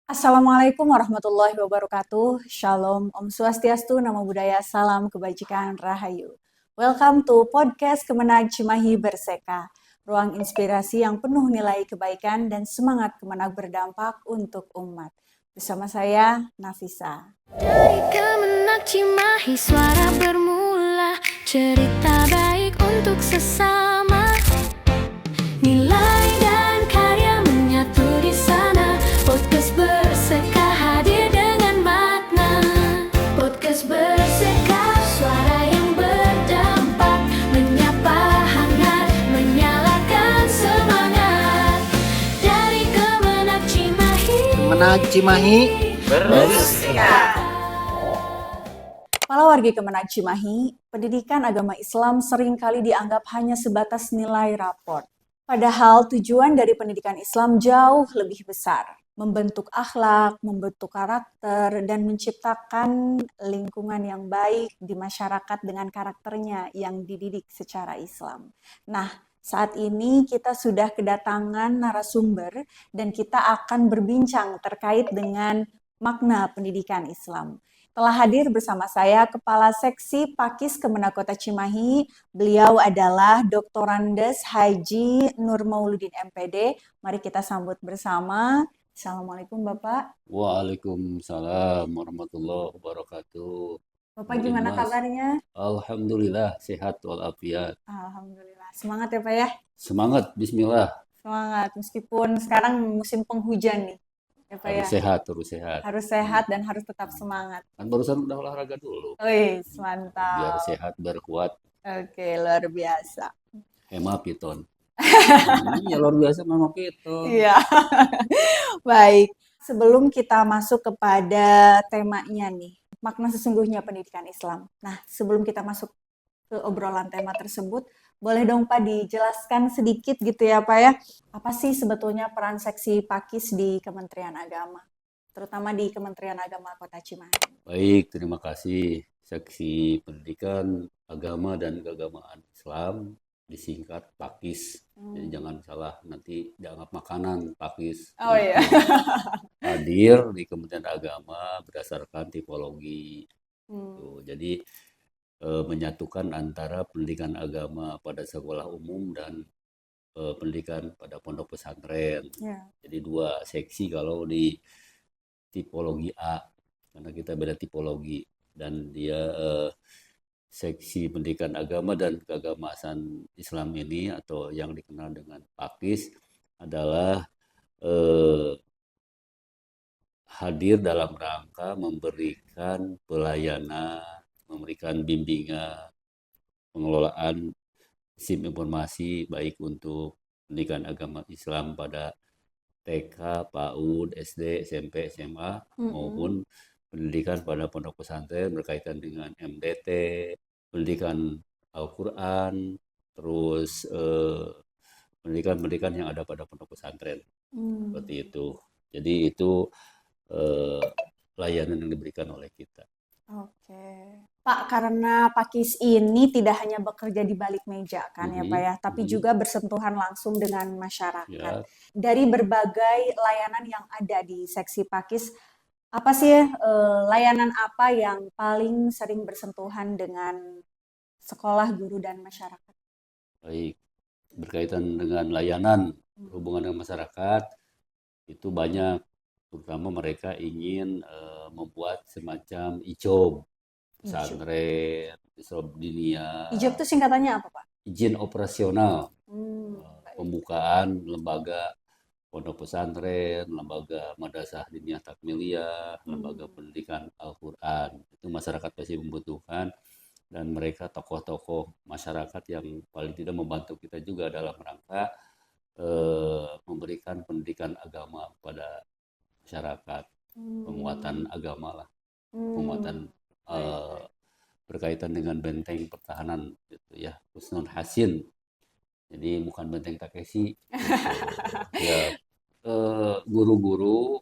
Assalamualaikum warahmatullahi wabarakatuh. Shalom, Om Swastiastu, Namo Buddhaya, Salam Kebajikan, Rahayu. Welcome to podcast Kemenag Cimahi Berseka, ruang inspirasi yang penuh nilai kebaikan dan semangat Kemenag berdampak untuk umat. Bersama saya, Nafisa. Dari Kemenag Cimahi suara bermula, cerita baik untuk sesama. Nilai dan karya menyatu di sana. Podcast Berseka hadir dengan makna. Podcast Berseka, suara yang berdampak, menyapa hangat, menyalakan semangat. Dari Kemenag Cimahi, Kemenag Cimahi Para wargi Kemenag Cimahi, pendidikan agama Islam seringkali dianggap hanya sebatas nilai raport. Padahal tujuan dari pendidikan Islam jauh lebih besar, membentuk akhlak, membentuk karakter, dan menciptakan lingkungan yang baik di masyarakat dengan karakternya yang dididik secara Islam. Nah, saat ini kita sudah kedatangan narasumber dan kita akan berbincang terkait dengan makna pendidikan Islam. Telah hadir bersama saya Kepala Seksi Pakis Kemenag Kota Cimahi. Beliau adalah Dr. Andes Haji Nur Mauludin MPD. Mari kita sambut bersama. Assalamualaikum Bapak. Waalaikumsalam warahmatullahi wabarakatuh. Bapak gimana Mas. kabarnya? Alhamdulillah sehat walafiat. Alhamdulillah. Semangat ya Pak ya? Semangat, bismillah. Semangat. Meskipun sekarang musim penghujan nih. Ya Pak ya? Harus sehat, terus sehat. Harus sehat dan harus tetap semangat. Kan barusan udah olahraga dulu. Wih, Biar mantap. sehat, biar kuat. Oke, luar biasa. Hemapiton. Iya, luar biasa hemapiton. Iya. Baik, sebelum kita masuk kepada temanya nih, makna sesungguhnya pendidikan Islam. Nah, sebelum kita masuk ke obrolan tema tersebut, boleh dong Pak dijelaskan sedikit gitu ya Pak ya, apa sih sebetulnya peran seksi Pakis di Kementerian Agama, terutama di Kementerian Agama Kota Cimahi. Baik, terima kasih. Seksi Pendidikan Agama dan Keagamaan Islam, disingkat Pakis. Jadi jangan salah, nanti dianggap makanan Pakis. Oh iya. Hadir di Kementerian Agama berdasarkan tipologi. Tuh, jadi menyatukan antara pendidikan agama pada sekolah umum dan pendidikan pada pondok pesantren. Ya. Jadi dua seksi kalau di tipologi A, karena kita beda tipologi, dan dia seksi pendidikan agama dan keagamaan Islam ini atau yang dikenal dengan Pakis adalah hadir dalam rangka memberikan pelayanan, memberikan bimbingan, pengelolaan SIM informasi baik untuk pendidikan agama Islam pada TK, PAUD, SD, SMP, SMA maupun pendidikan pada pondok pesantren berkaitan dengan MDT, pendidikan Al-Quran, terus pendidikan-pendidikan yang ada pada pondok pesantren. Seperti itu. Jadi itu layanan yang diberikan oleh kita. Oke. Pak, karena Pakis ini tidak hanya bekerja di balik meja kan ya Pak ya, tapi juga bersentuhan langsung dengan masyarakat. Ya. Dari berbagai layanan yang ada di seksi Pakis, apa sih layanan apa yang paling sering bersentuhan dengan sekolah, guru, dan masyarakat? Baik, berkaitan dengan layanan hubungan dengan masyarakat, itu banyak, terutama mereka ingin membuat semacam ICOB, pesantren, Islam Dinia, IJOB itu singkatannya apa Pak? izin operasional, Baik. pembukaan lembaga pondok pesantren, lembaga madrasah diniyah takmiliyah, lembaga pendidikan Al-Quran. Itu masyarakat pasti membutuhkan, dan mereka tokoh-tokoh masyarakat yang paling tidak membantu kita juga dalam rangka memberikan pendidikan agama pada masyarakat, penguatan agama lah, penguatan berkaitan dengan benteng pertahanan gitu ya, Husnul Hasin. Jadi bukan benteng Takeshi gitu. Ya, guru-guru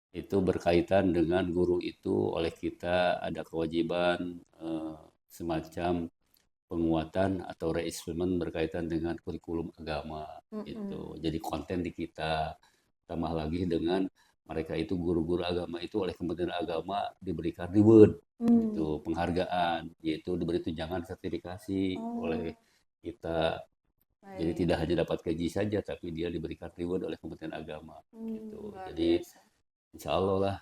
itu berkaitan dengan guru itu oleh kita ada kewajiban semacam penguatan atau reassessment berkaitan dengan kurikulum agama itu. Jadi konten di kita, tambah lagi dengan mereka itu guru-guru agama itu oleh Kementerian Agama diberikan reward gitu, penghargaan, yaitu diberi tunjangan sertifikasi oleh Oh, kita. Jadi baik. tidak hanya dapat gaji saja, tapi dia diberikan reward oleh Kementerian Agama gitu. Luar Jadi biasa. insya Allah lah,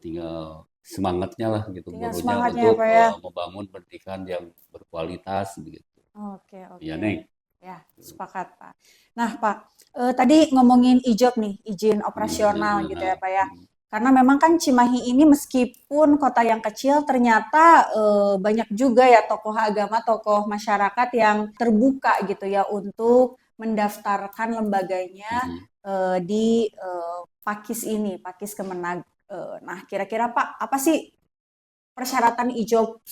tinggal semangatnya lah gitu Tinggal gurunya semangatnya ya untuk Pak ya. membangun pendidikan yang berkualitas begitu. Oke, Ya oke. Neng. Ya, sepakat Pak. Nah Pak, tadi ngomongin IJOP nih, izin operasional gitu ya Nah, Pak ya. Karena memang kan Cimahi ini meskipun kota yang kecil, ternyata banyak juga ya tokoh agama, tokoh masyarakat yang terbuka gitu ya untuk mendaftarkan lembaganya di Pakis ini, Pakis Kemenag. Nah, kira-kira Pak, apa sih persyaratan IJOP,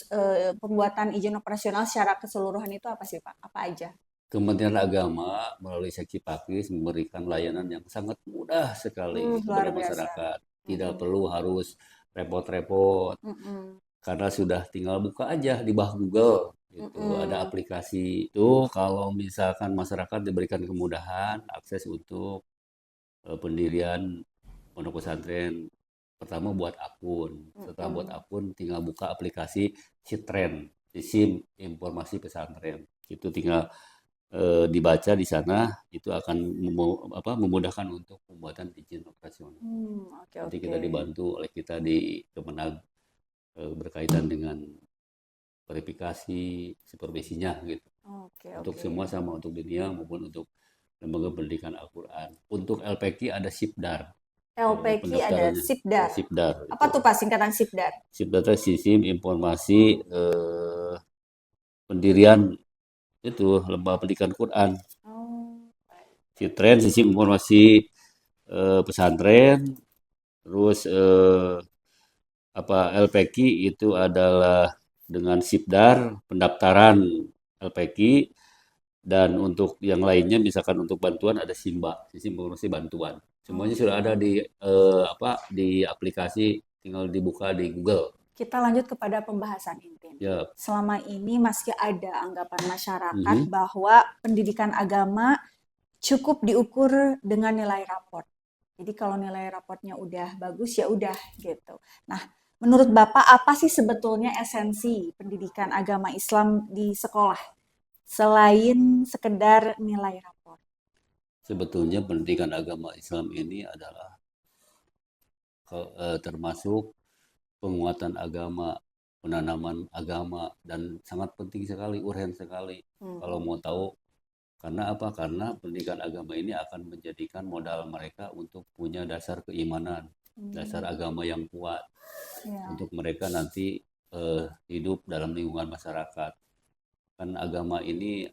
pembuatan izin operasional secara keseluruhan itu apa sih Pak? Apa aja? Kementerian Agama melalui Seksi Pakis memberikan layanan yang sangat mudah sekali Luar kepada biasa. masyarakat. Tidak Mm-mm. perlu harus repot-repot Mm-mm. karena sudah tinggal buka aja di bawah Google itu ada Mm-mm. aplikasi itu. Kalau misalkan masyarakat diberikan kemudahan akses untuk pendirian pondok pesantren, pertama buat akun. Setelah buat Mm-mm. akun tinggal buka aplikasi Citren, Sistem Informasi Pesantren. Itu tinggal dibaca di sana, itu akan memudahkan untuk pembuatan izin operasional. Oke, Nanti oke. kita dibantu oleh kita di Kemenag berkaitan dengan verifikasi supervisinya gitu. Oke, Untuk oke. semua sama, untuk dunia maupun untuk lembaga pendidikan Al-Quran. Untuk LPQ ada SIPDAR, LPQ ada pendaftarannya. SIPDAR. SIPDAR Apa itu. tuh Pak singkatan SIPDAR? SIPDAR itu Sistem Informasi Pendirian itu lembaga pendidikan Quran. Oh, Citren Sistem Informasi Pesantren, terus LPQ itu adalah dengan SIPDAR pendaftaran LPQ, dan untuk yang lainnya misalkan untuk bantuan ada SIMBA, Sistem Informasi Bantuan. Semuanya sudah ada oke. di aplikasi, tinggal dibuka di Google. Kita lanjut kepada pembahasan inti. Ya. Selama ini masih ada anggapan masyarakat Mhm. bahwa pendidikan agama cukup diukur dengan nilai raport. Jadi kalau nilai raportnya udah bagus ya udah gitu. Nah, menurut Bapak apa sih sebetulnya esensi pendidikan agama Islam di sekolah selain sekedar nilai raport? Sebetulnya pendidikan agama Islam ini adalah termasuk penguatan agama, penanaman agama, dan sangat penting sekali, urgen sekali. Kalau mau tahu, karena apa? Karena pendidikan agama ini akan menjadikan modal mereka untuk punya dasar keimanan, dasar agama yang kuat, Ya. untuk mereka nanti hidup dalam lingkungan masyarakat. Kan agama ini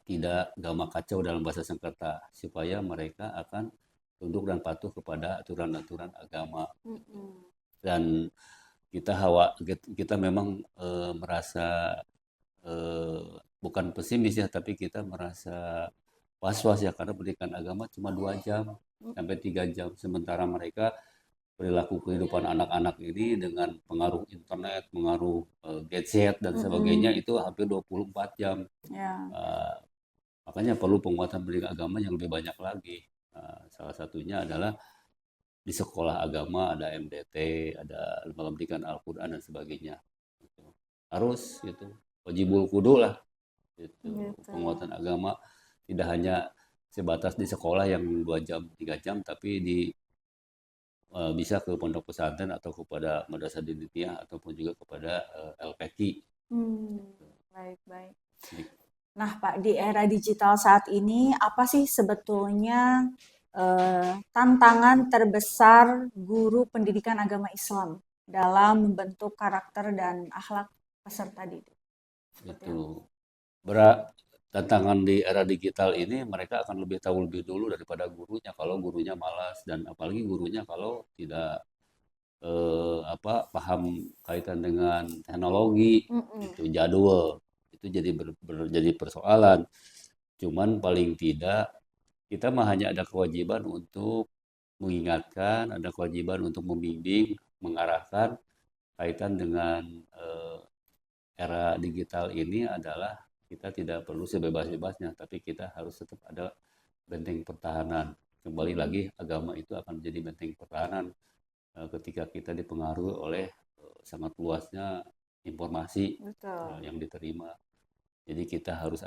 tidak agama kacau dalam bahasa Sengketa, supaya mereka akan tunduk dan patuh kepada aturan-aturan agama. Dan kita memang merasa bukan pesimis ya, tapi kita merasa was-was ya, karena pendidikan agama cuma 2 jam sampai 3 jam, sementara mereka perilaku kehidupan anak-anak ini dengan pengaruh internet, pengaruh gadget dan sebagainya itu hampir 24 jam. Ya. Makanya perlu penguatan pendidikan agama yang lebih banyak lagi. Salah satunya adalah di sekolah agama ada MDT, ada lembaga pendidikan Al-Quran dan sebagainya. Harus gitu, wajibul kudu lah. Gitu. Gitu. Penguatan agama tidak hanya sebatas di sekolah yang 2 jam, 3 jam, tapi bisa ke pondok pesantren atau kepada madrasah diniyah ataupun juga kepada LPQ. Baik, baik. Nah, Pak, di era digital saat ini, apa sih sebetulnya tantangan terbesar guru pendidikan agama Islam dalam membentuk karakter dan akhlak peserta didik? Itu tantangan di era digital ini, mereka akan lebih tahu lebih dulu daripada gurunya kalau gurunya malas, dan apalagi gurunya kalau tidak paham kaitan dengan teknologi, itu jadwal, itu jadi persoalan. Cuman paling tidak kita mah hanya ada kewajiban untuk mengingatkan, ada kewajiban untuk membimbing, mengarahkan. Kaitan dengan era digital ini adalah kita tidak perlu sebebas-bebasnya, tapi kita harus tetap ada benteng pertahanan Kembali lagi, agama itu akan menjadi benteng pertahanan ketika kita dipengaruhi oleh sangat luasnya informasi Betul. yang diterima. Jadi kita harus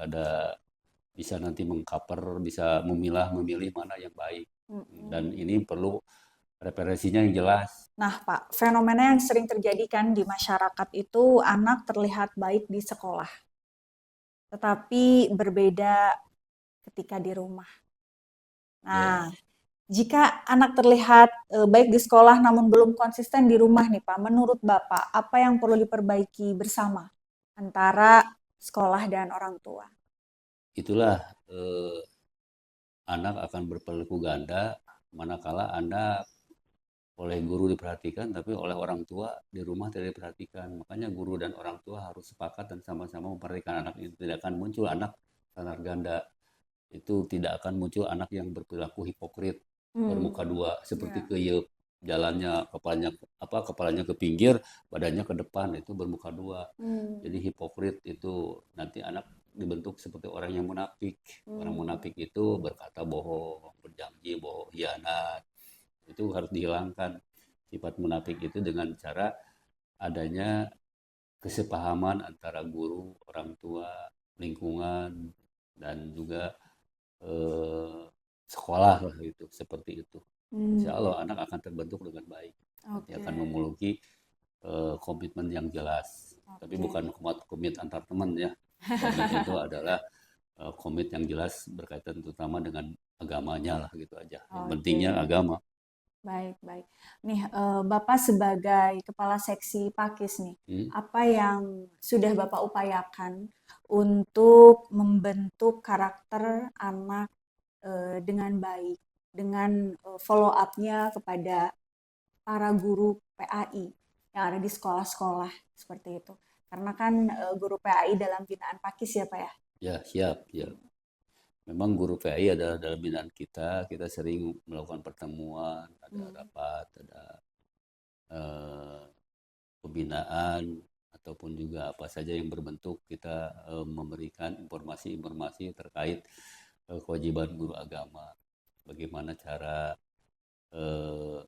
bisa nanti mengcover, bisa memilih mana yang baik. Dan ini perlu referensinya yang jelas. Nah, Pak, fenomena yang sering terjadi kan di masyarakat itu anak terlihat baik di sekolah, tetapi berbeda ketika di rumah. Ya, Nah, jika anak terlihat baik di sekolah namun belum konsisten di rumah nih Pak, menurut Bapak apa yang perlu diperbaiki bersama antara sekolah dan orang tua? itulah anak akan berperilaku ganda manakala anak oleh guru diperhatikan, tapi oleh orang tua di rumah tidak diperhatikan. Makanya guru dan orang tua harus sepakat dan sama-sama memperhatikan anak ini. Tidak akan muncul anak standar ganda. Itu tidak akan muncul anak yang berperilaku hipokrit, bermuka dua, seperti Ya. keyup. Jalannya kepalanya ke pinggir, badannya ke depan, itu bermuka dua. Jadi hipokrit itu nanti anak dibentuk seperti orang yang munafik. Orang munafik itu berkata bohong, berjanji bohong, hianat. Itu harus dihilangkan sifat munafik itu dengan cara adanya kesepahaman antara guru, orang tua, lingkungan, dan juga eh, sekolah lah itu seperti itu. Insya Allah anak akan terbentuk dengan baik. Nanti Oke, akan memiliki komitmen yang jelas. Tapi oke. bukan komit antar teman ya. Komit itu adalah komit yang jelas berkaitan terutama dengan agamanya lah gitu aja. Yang Oke. pentingnya agama. Baik, baik. Nih, Bapak sebagai kepala seksi Pakis nih, Hmm. apa yang sudah Bapak upayakan untuk membentuk karakter anak dengan baik, dengan follow up-nya kepada para guru PAI yang ada di sekolah-sekolah seperti itu. Karena kan guru PAI dalam binaan Pakis ya, Pak ya? Ya, siap, ya. Memang guru PAI adalah dalam binaan kita. Kita sering melakukan pertemuan, ada rapat, ada eh, pembinaan, ataupun juga apa saja yang berbentuk kita memberikan informasi-informasi terkait kewajiban guru agama. Bagaimana cara eh,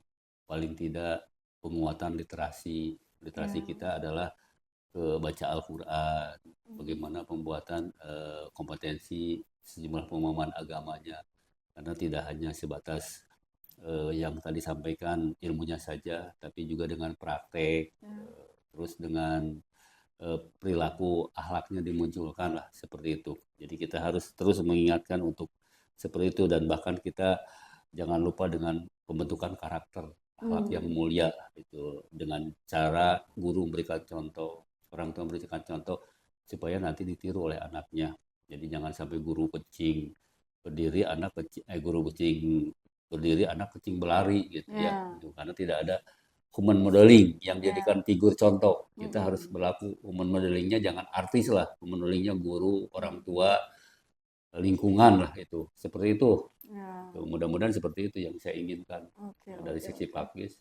paling tidak penguatan literasi. Literasi Ya. kita adalah baca Al-Quran, bagaimana pembuatan kompetensi sejumlah pemahaman agamanya. Karena tidak hanya sebatas yang tadi sampaikan ilmunya saja, tapi juga dengan praktek, terus dengan perilaku akhlaknya dimunculkan lah seperti itu. Jadi kita harus terus mengingatkan untuk seperti itu dan bahkan kita jangan lupa dengan pembentukan karakter akhlak yang mulia itu dengan cara guru memberikan contoh, orang tua memberikan contoh supaya nanti ditiru oleh anaknya. Jadi jangan sampai guru kecing berdiri anak kecing, guru kecing berdiri anak kecing berlari gitu ya. Ya. Itu karena tidak ada human modeling yang Ya. dijadikan figur contoh. Kita harus berlaku human modelingnya jangan artis lah, human modelingnya guru, orang tua, lingkungan lah itu. Seperti itu. Ya. Mudah-mudahan seperti itu yang saya inginkan Oke, dari oke, sisi oke. Pakis.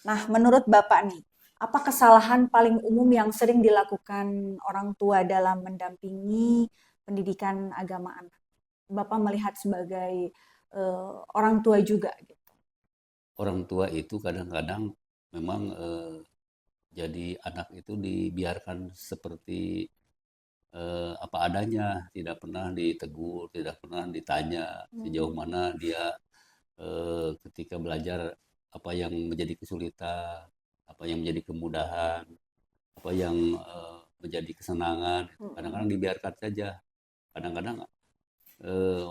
Nah, menurut Bapak nih, apa kesalahan paling umum yang sering dilakukan orang tua dalam mendampingi pendidikan agama anak? Bapak melihat sebagai orang tua juga gitu. Orang tua itu kadang-kadang memang jadi anak itu dibiarkan seperti apa adanya, tidak pernah ditegur, tidak pernah ditanya sejauh mana dia ketika belajar apa yang menjadi kesulitan, apa yang menjadi kemudahan, apa yang menjadi kesenangan. Kadang-kadang dibiarkan saja. Kadang-kadang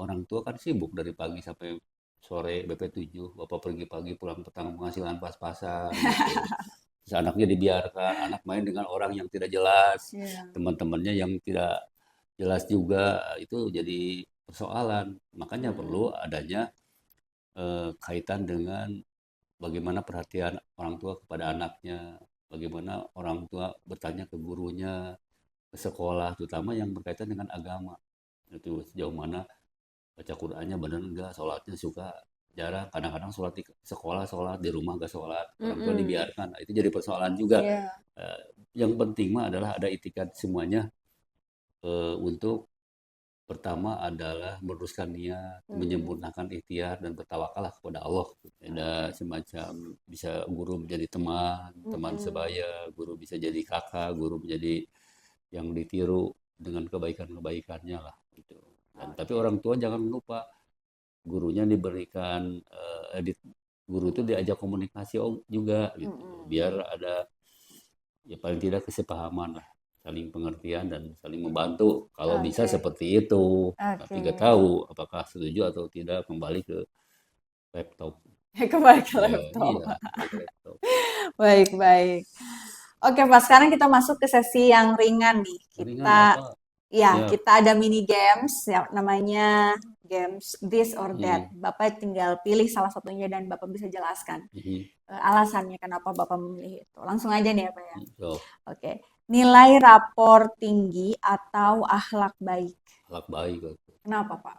orang tua kan sibuk dari pagi sampai sore BP7, bapak pergi pagi pulang petang penghasilan pas-pasan gitu. Terus anaknya dibiarkan, anak main dengan orang yang tidak jelas, Iya. teman-temannya yang tidak jelas juga, itu jadi persoalan. Makanya perlu adanya kaitan dengan bagaimana perhatian orang tua kepada anaknya, bagaimana orang tua bertanya ke gurunya, ke sekolah, terutama yang berkaitan dengan agama. Itu sejauh mana baca Qur'annya benar enggak, sholatnya suka, jarang, kadang-kadang sholat di sekolah sholat, di rumah enggak sholat, orang tua dibiarkan. Nah, itu jadi persoalan juga. Iya. Yang penting mah adalah ada itikat semuanya untuk Pertama adalah meluruskan niat, menyempurnakan ikhtiar dan bertawakallah kepada Allah. Ada semacam bisa guru menjadi teman, teman Mm-mm. sebaya, guru bisa jadi kakak, guru menjadi yang ditiru dengan kebaikan-kebaikannya lah gitu. Dan tapi Oke. orang tua jangan lupa gurunya diberikan guru itu diajak komunikasi juga gitu. Mm-mm. Biar ada ya paling tidak kesepahaman lah, saling pengertian dan saling membantu. Kalau bisa Oke. seperti itu, tapi Oke. nggak tahu apakah setuju atau tidak kembali ke laptop. Kembali ke Ya, laptop. iya, kembali ke laptop. Baik, baik. Oke, Pak, sekarang kita masuk ke sesi yang ringan nih. Ringan Kita, apa? ya, Ya, kita ada mini games ya, namanya games this or that. hmm, Bapak tinggal pilih salah satunya dan Bapak bisa jelaskan hmm, alasannya kenapa Bapak memilih itu. Langsung aja nih ya, Pak ya. so, Oke. Nilai rapor tinggi atau akhlak baik. akhlak baik gitu. Kenapa, Pak?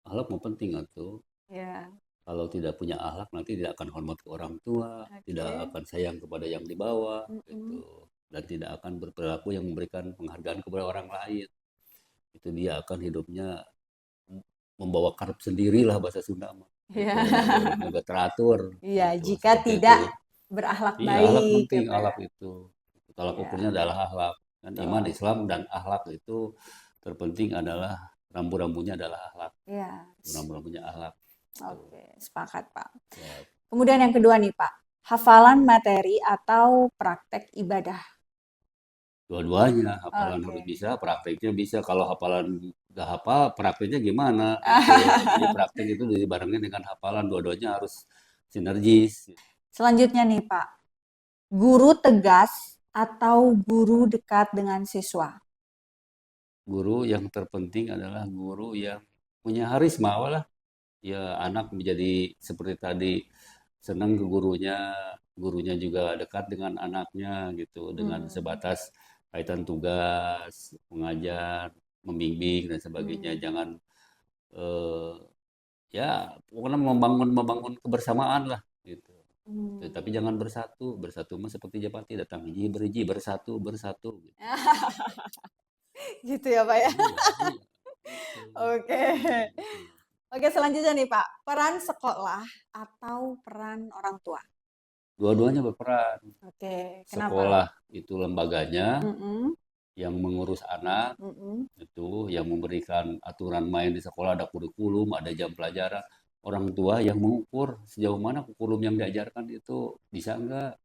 Akhlak mau penting atau Ya, kalau tidak punya akhlak nanti tidak akan hormat ke orang tua, tidak oke. akan sayang kepada yang di bawah, gitu. Mm-mm. Dan tidak akan berperilaku yang memberikan penghargaan kepada orang lain. Itu dia akan hidupnya membawa karep sendirilah bahasa Sunda mah. Ya. Itu nggak teratur Iya, gitu jika seperti itu. tidak berakhlak Iya, akhlak baik, penting, gitu ya. akhlak itu. Tolak ukurnya Iya, adalah akhlak. Dan iman, betul. Islam dan akhlak itu terpenting adalah rambu-rambunya adalah akhlak. Iya, Rambu-rambunya akhlak. Itu. oke, sepakat, Pak. Ya, Kemudian yang kedua nih, Pak. Hafalan materi atau praktek ibadah. dua-duanya hafalan harus Oke. bisa, prakteknya bisa. Kalau hafalan nggak hafal, prakteknya gimana? Itu. Jadi praktek itu dibarengin dengan hafalan, dua-duanya harus sinergis. Selanjutnya nih, Pak. Guru tegas atau guru dekat dengan siswa. Guru yang terpenting adalah guru yang punya harisma lah. Ya anak menjadi seperti tadi senang ke gurunya, gurunya juga dekat dengan anaknya gitu, dengan Hmm, sebatas kaitan tugas, mengajar, membimbing dan sebagainya. hmm, Jangan eh, ya pokoknya membangun membangun kebersamaan lah gitu. Tapi hmm. jangan bersatu, bersatu mah seperti Japati datang hiji beriji bersatu bersatu gitu. Gitu ya, Pak ya. Iya, iya. Gitu. Oke. Gitu. Oke, selanjutnya nih, Pak. Peran sekolah atau peran orang tua. Dua-duanya berperan. Oke, kenapa? Sekolah itu lembaganya Mm-mm, yang mengurus anak, mm-mm, itu yang memberikan aturan main di sekolah, ada kurikulum, ada jam pelajaran. Orang tua yang mengukur sejauh mana kurikulum yang diajarkan itu bisa enggak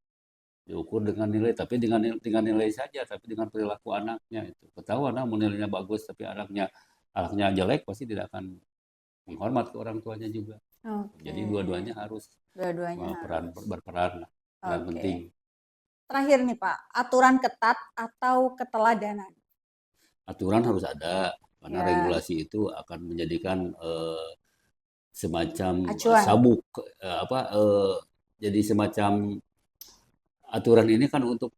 diukur dengan nilai, tapi dengan nilai saja, tapi dengan perilaku anaknya itu. Ketahuan anak nilainya bagus, tapi anaknya jelek pasti tidak akan menghormat ke orang tuanya juga. oke. Jadi dua-duanya harus Dua-duanya peran harus. berperan, peran penting. Oke. Terakhir nih, Pak. Aturan ketat atau keteladanan. Aturan harus ada karena Ya, regulasi itu akan menjadikan semacam acuan. sabuk apa jadi semacam aturan ini kan untuk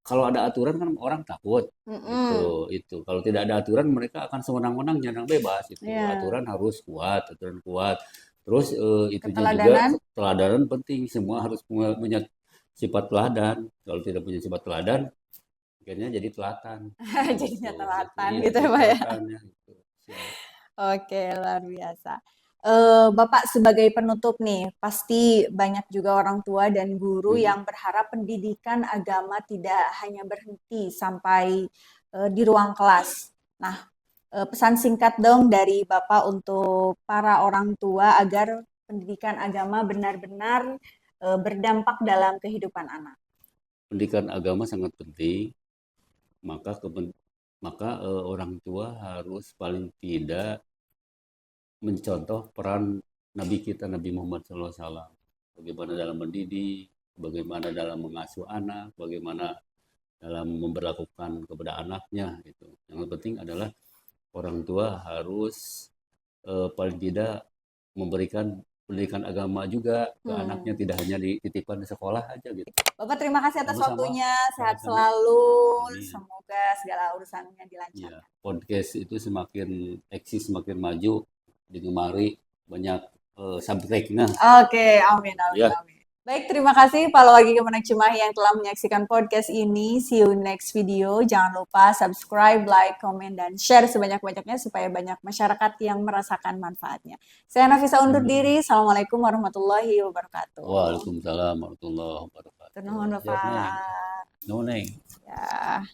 kalau ada aturan kan orang takut Mm-mm. itu kalau tidak ada aturan mereka akan sewenang-wenang nyerang bebas itu Ya, aturan harus kuat aturan kuat terus itunya juga keteladanan. keteladanan penting semua harus punya sifat teladan kalau tidak punya sifat teladan akhirnya jadi telatan Jadinya gitu telatan iya gitu ya, jadi Pak ya. telatan ya gitu. Siap. Oke, luar biasa. Bapak sebagai penutup nih, pasti banyak juga orang tua dan guru Hmm. yang berharap pendidikan agama tidak hanya berhenti sampai di ruang kelas. Nah, pesan singkat dong dari Bapak untuk para orang tua agar pendidikan agama benar-benar berdampak dalam kehidupan anak. Pendidikan agama sangat penting maka orang tua harus paling tidak mencontoh peran Nabi kita Nabi Muhammad SAW. Bagaimana dalam mendidik, bagaimana dalam mengasuh anak, bagaimana dalam memperlakukan kepada anaknya. Gitu. Yang penting adalah orang tua harus paling tidak memberikan pendidikan agama juga ke anaknya, Hmm. tidak hanya dititipkan di sekolah aja gitu. Bapak terima kasih atas Sama-sama, waktunya, sehat sama-sama. selalu, Amin. semoga segala urusannya Ya, dilancarkan. podcast itu semakin eksis, semakin maju, digemari banyak subtrack. Nah, Oke, amin, amin, ya amin. Baik, terima kasih Pak Wargi Kemenang Cimahi yang telah menyaksikan podcast ini. See you next video. Jangan lupa subscribe, like, komen, dan share sebanyak-banyaknya supaya banyak masyarakat yang merasakan manfaatnya. Saya Nafisa undur diri. Assalamualaikum warahmatullahi wabarakatuh. Waalaikumsalam warahmatullahi wabarakatuh. Nuhun, Siap, Neng. Bapak. Nuhun, Neng. Ya.